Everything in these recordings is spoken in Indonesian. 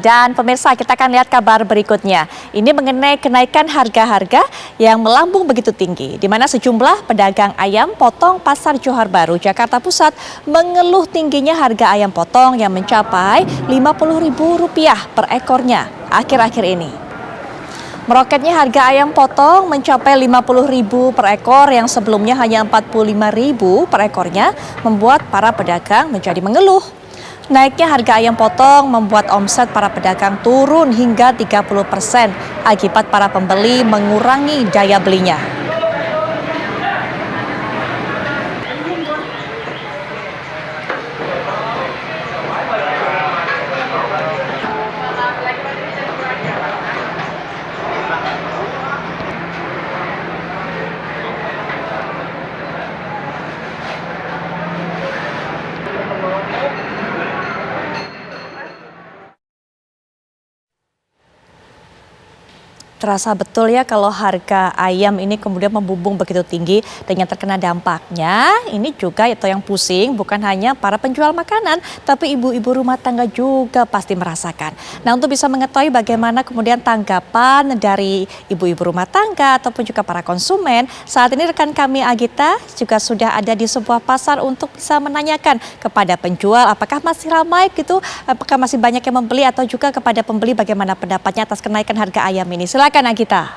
Dan pemirsa, kita akan lihat kabar berikutnya. Ini mengenai kenaikan harga-harga yang melambung begitu tinggi, di mana sejumlah pedagang ayam potong Pasar Johar Baru, Jakarta Pusat mengeluh tingginya harga ayam potong yang mencapai Rp50.000 per ekornya akhir-akhir ini. Meroketnya harga ayam potong mencapai Rp50.000 per ekor yang sebelumnya hanya Rp45.000 per ekornya membuat para pedagang menjadi mengeluh. Naiknya harga ayam potong membuat omset para pedagang turun hingga 30% akibat para pembeli mengurangi daya belinya. Terasa betul ya kalau harga ayam ini kemudian membumbung begitu tinggi dan yang terkena dampaknya ini juga itu yang pusing bukan hanya para penjual makanan tapi ibu-ibu rumah tangga juga pasti merasakan. Nah, untuk bisa mengetahui bagaimana kemudian tanggapan dari ibu-ibu rumah tangga ataupun juga para konsumen, saat ini rekan kami Agita juga sudah ada di sebuah pasar untuk bisa menanyakan kepada penjual apakah masih ramai gitu, apakah masih banyak yang membeli atau juga kepada pembeli bagaimana pendapatnya atas kenaikan harga ayam ini. Silakan Agita.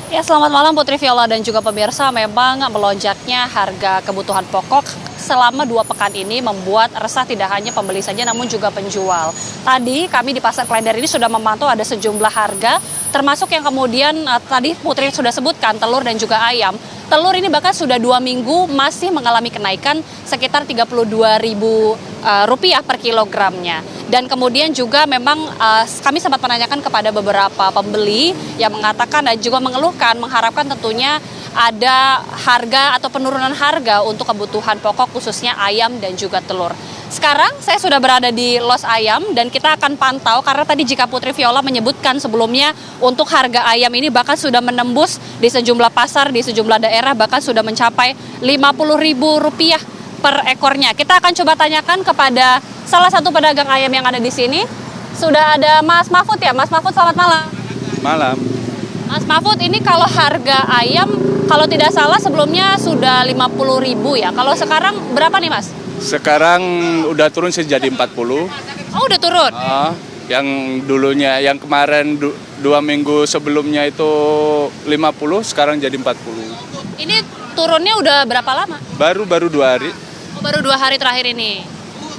Ya, selamat malam Putri Viola dan juga pemirsa. Memang melonjaknya harga kebutuhan pokok selama 2 pekan ini membuat resah tidak hanya pembeli saja namun juga penjual. Tadi kami di Pasar Klender ini sudah memantau ada sejumlah harga termasuk yang kemudian tadi Putri sudah sebutkan telur dan juga ayam. Telur ini bahkan sudah 2 minggu masih mengalami kenaikan sekitar Rp32.000 per kilogramnya. Dan kemudian juga memang kami sempat menanyakan kepada beberapa pembeli yang mengatakan dan juga mengeluhkan, mengharapkan tentunya ada harga atau penurunan harga untuk kebutuhan pokok khususnya ayam dan juga telur. Sekarang saya sudah berada di Los Ayam dan kita akan pantau karena tadi jika Putri Viola menyebutkan sebelumnya untuk harga ayam ini bahkan sudah menembus di sejumlah pasar, di sejumlah daerah bahkan sudah mencapai Rp50.000 per ekornya. Kita akan coba tanyakan kepada salah satu pedagang ayam yang ada di sini. Sudah ada Mas Mahfud ya, Mas Mahfud selamat malam. Malam. Mas Mahfud, ini kalau harga ayam kalau tidak salah sebelumnya sudah Rp50.000 ya. Kalau sekarang berapa nih Mas? Sekarang udah turun sih jadi 40. Oh, udah turun? Yang dulunya, yang kemarin 2 minggu sebelumnya itu 50, sekarang jadi 40. Ini turunnya udah berapa lama? Baru 2 hari. Oh, baru 2 hari terakhir ini.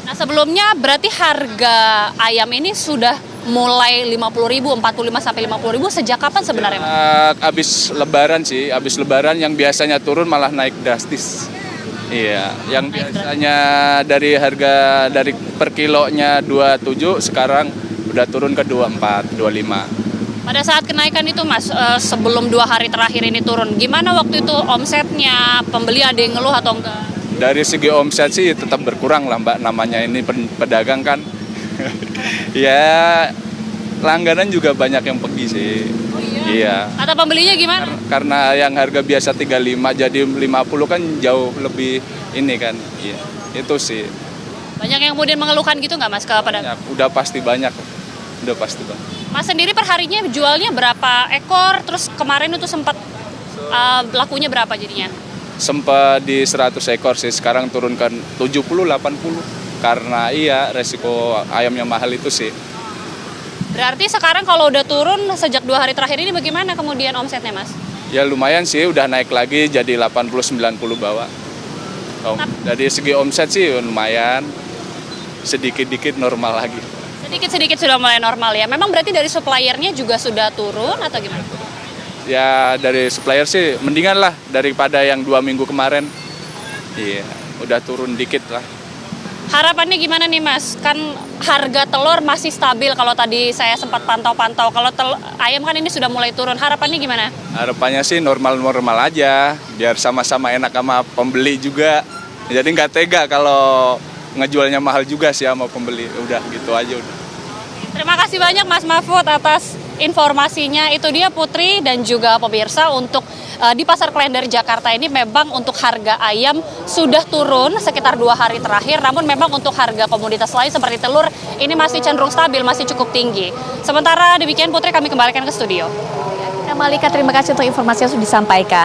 Nah, sebelumnya berarti harga ayam ini sudah mulai Rp50.000, 45 sampai Rp50.000 sejak kapan sebenarnya? Habis lebaran sih, habis lebaran yang biasanya turun malah naik drastis. Iya, yang biasanya dari harga dari per kilonya 27 sekarang udah turun ke 24, 25. Pada saat kenaikan itu Mas, sebelum 2 hari terakhir ini turun, gimana waktu itu omsetnya? Pembeli ada yang ngeluh atau enggak? Dari segi omset sih tetap berkurang lah Mbak, namanya ini pedagang kan. Ya, langganan juga banyak yang pergi sih. Oh iya? Iya. Kata pembelinya gimana? Karena yang harga biasa 35 jadi 50 kan jauh lebih ini kan. Iya, itu sih. Banyak yang kemudian mengeluhkan gitu nggak Mas ke pedagang? Udah pasti banyak. Udah pasti banyak. Mas sendiri perharinya jualnya berapa ekor? Terus kemarin itu sempat lakunya berapa jadinya? Sempat di 100 ekor sih, sekarang turun ke 70-80. Karena iya resiko ayamnya mahal itu sih. Berarti sekarang kalau udah turun sejak 2 hari terakhir ini bagaimana kemudian omsetnya Mas? Ya lumayan sih, udah naik lagi jadi 80-90 bawah. Dari segi omset sih lumayan, sedikit-dikit normal lagi. Sedikit-sedikit sudah mulai normal ya. Memang berarti dari suppliernya juga sudah turun atau gimana? Ya dari supplier sih mendingan lah daripada yang 2 minggu kemarin. Iya, udah turun dikit lah. Harapannya gimana nih Mas? Kan harga telur masih stabil kalau tadi saya sempat pantau-pantau. Kalau ayam kan ini sudah mulai turun. Harapannya gimana? Harapannya sih normal-normal aja, biar sama-sama enak sama pembeli juga. Jadi nggak tega kalau ngejualnya mahal juga sih sama pembeli. Udah gitu aja udah. Terima kasih banyak Mas Mahfud atas informasinya itu dia Putri dan juga pemirsa untuk di Pasar Klender Jakarta ini memang untuk harga ayam sudah turun sekitar 2 hari terakhir, namun memang untuk harga komoditas lain seperti telur ini masih cenderung stabil, masih cukup tinggi. Sementara demikian Putri, kami kembalikan ke studio. Malika, terima kasih untuk informasi yang sudah disampaikan.